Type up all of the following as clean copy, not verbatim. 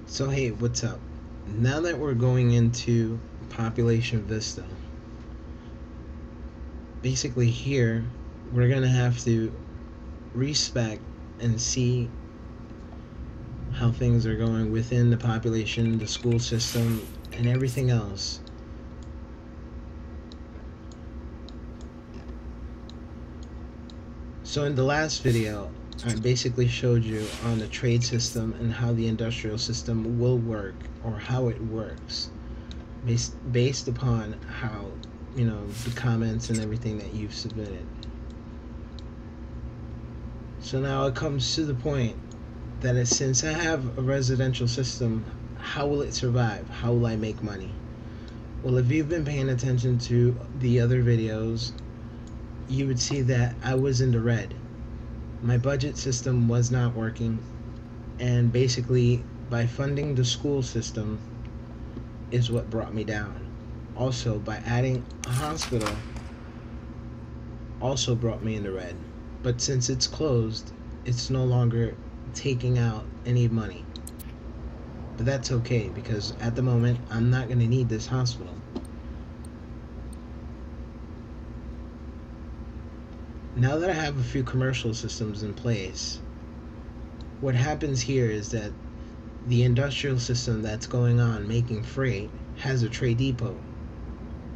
So hey, what's up? Now that we're going into population vista, basically here we're gonna have to respec and see how things are going within the population, the school system, and everything else. So in the last video, I basically showed you on the trade system and how the industrial system will work, or how it works, based upon how, the comments and everything that you've submitted. So now it comes to the point that since I have a residential system, how will it survive? How will I make money? Well, if you've been paying attention to the other videos, you would see that I was in the red. My budget system was not working, and basically by funding the school system is what brought me down. Also, by adding a hospital also brought me in the red. But since it's closed, it's no longer taking out any money. But that's okay, because at the moment I'm not going to need this hospital. Now that I have a few commercial systems in place, what happens here is that the industrial system that's going on making freight has a trade depot,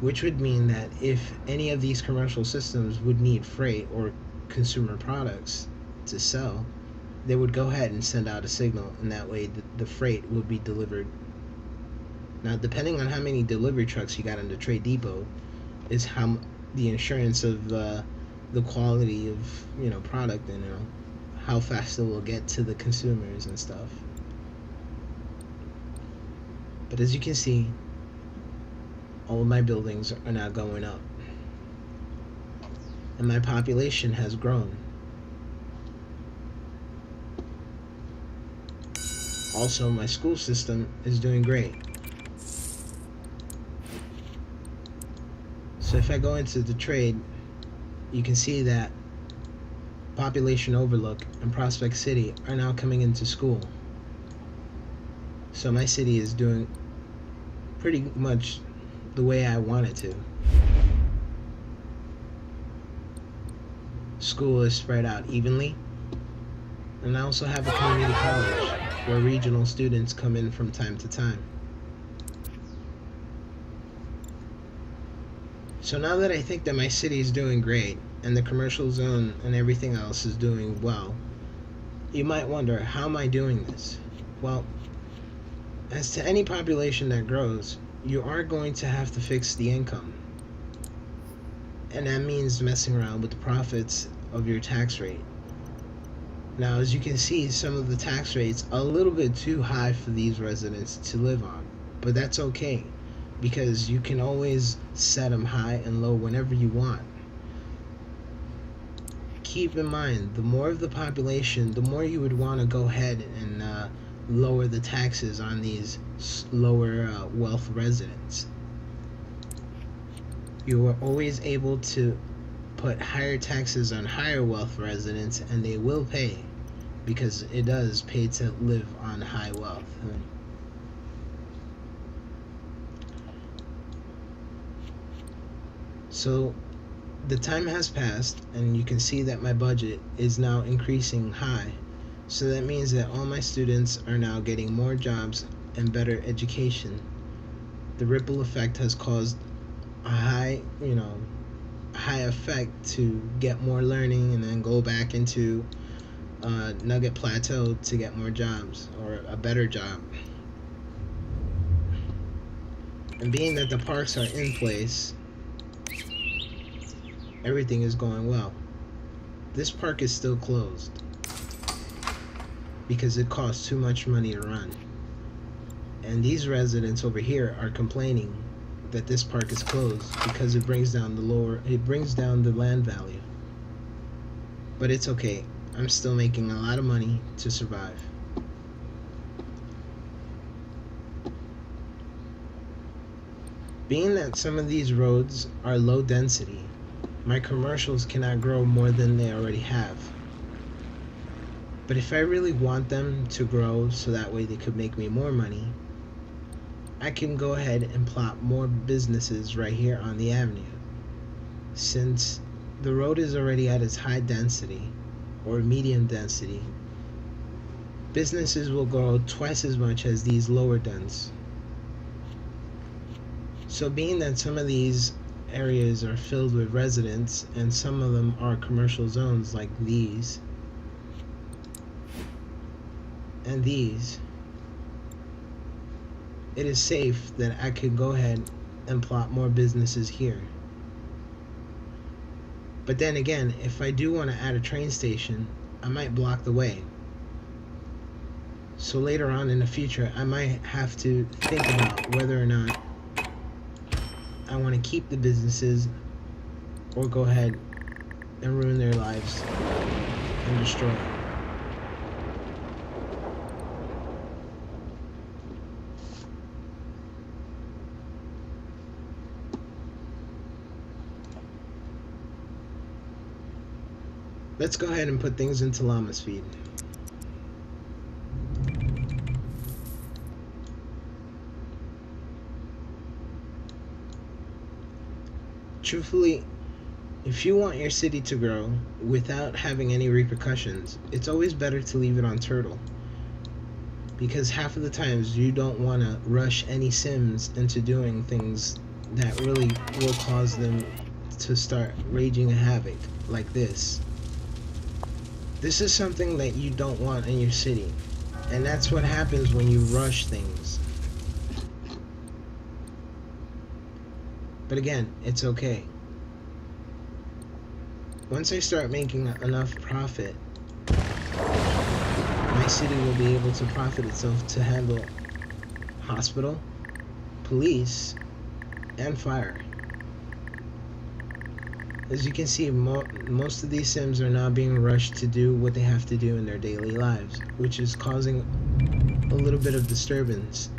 which would mean that if any of these commercial systems would need freight or consumer products to sell, they would go ahead and send out a signal, and that way the freight would be delivered. Now, depending on how many delivery trucks you got in the trade depot is how the insurance of the quality of product, and how fast it will get to the consumers and stuff. But as you can see, all of my buildings are now going up, and my population has grown. Also, my school system is doing great. So if I go into the trade, you can see that Population Overlook and Prospect City are now coming into school. So my city is doing pretty much the way I want it to. School is spread out evenly, and I also have a community college where regional students come in from time to time. So now that I think that my city is doing great, and the commercial zone and everything else is doing well, you might wonder, how am I doing this? Well, as to any population that grows, you are going to have to fix the income. And that means messing around with the profits of your tax rate. Now, as you can see, some of the tax rates are a little bit too high for these residents to live on, but that's okay, because you can always set them high and low whenever you want. Keep in mind, the more of the population, the more you would want to go ahead and lower the taxes on these lower wealth residents. You are always able to put higher taxes on higher wealth residents, and they will pay, because it does pay to live on high wealth. So the time has passed, and you can see that my budget is now increasing high. So that means that all my students are now getting more jobs and better education. The ripple effect has caused a high effect to get more learning and then go back into Nugget Plateau to get more jobs, or a better job. And being that the parks are in place, everything is going well. This park is still closed because it costs too much money to run. And these residents over here are complaining that this park is closed because it brings down the land value. But it's okay. I'm still making a lot of money to survive. Being that some of these roads are low density, my commercials cannot grow more than they already have. But if I really want them to grow so that way they could make me more money, I can go ahead and plot more businesses right here on the avenue. Since the road is already at its high density or medium density, businesses will grow twice as much as these lower dens. So being that some of these areas are filled with residents and some of them are commercial zones like these and these, it is safe that I could go ahead and plot more businesses here. But then again, if I do want to add a train station, I might block the way. So later on in the future, I might have to think about whether or not I want to keep the businesses or go ahead and ruin their lives and destroy them. Let's go ahead and put things into llama speed. Truthfully, if you want your city to grow without having any repercussions, it's always better to leave it on turtle. Because half of the times you don't want to rush any Sims into doing things that really will cause them to start raging havoc like this. This is something that you don't want in your city, and that's what happens when you rush things. But again, it's okay. Once I start making enough profit, my city will be able to profit itself to handle hospital, police, and fire. As you can see, most of these Sims are now being rushed to do what they have to do in their daily lives, which is causing a little bit of disturbance.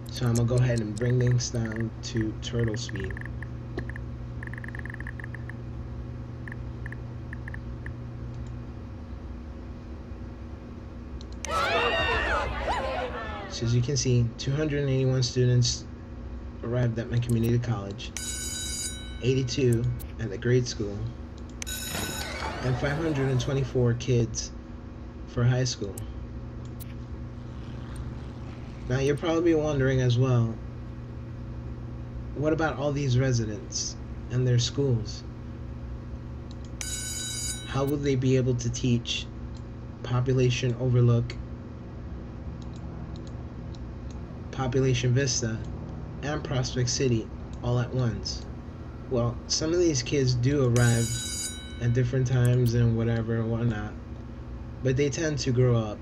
So I'm going to go ahead and bring things down to turtle speed. So as you can see, 281 students arrived at my community college, 82 at the grade school, and 524 kids for high school. Now you're probably wondering as well, what about all these residents and their schools? How will they be able to teach Population Overlook, Population Vista, and Prospect City all at once? Well, some of these kids do arrive at different times and whatever and whatnot, but they tend to grow up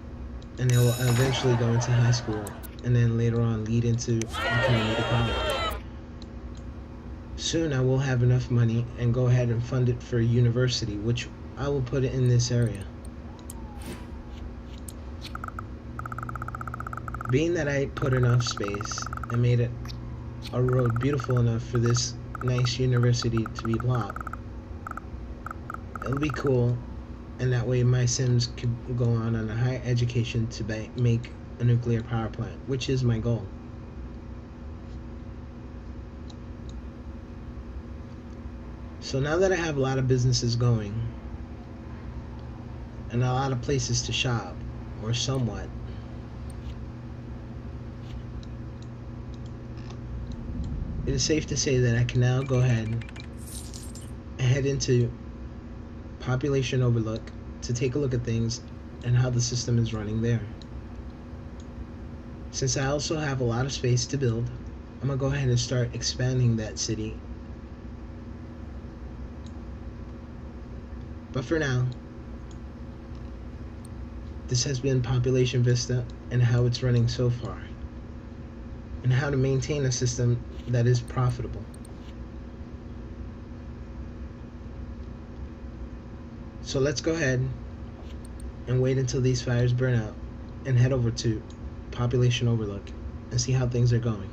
and they will eventually go into high school and then later on lead into the community college. Soon I will have enough money and go ahead and fund it for university, which I will put it in this area. Being that I put enough space and made it a road beautiful enough for this nice university to be plopped, it'll be cool, and that way my Sims could go on a higher education to make a nuclear power plant, which is my goal. So now that I have a lot of businesses going and a lot of places to shop, or somewhat, it is safe to say that I can now go ahead and head into Population Overlook to take a look at things and how the system is running there. Since I also have a lot of space to build, I'm going to go ahead and start expanding that city. But for now, this has been Population Vista and how it's running so far, and how to maintain a system that is profitable. So let's go ahead and wait until these fires burn out and head over to Population Overlook and see how things are going.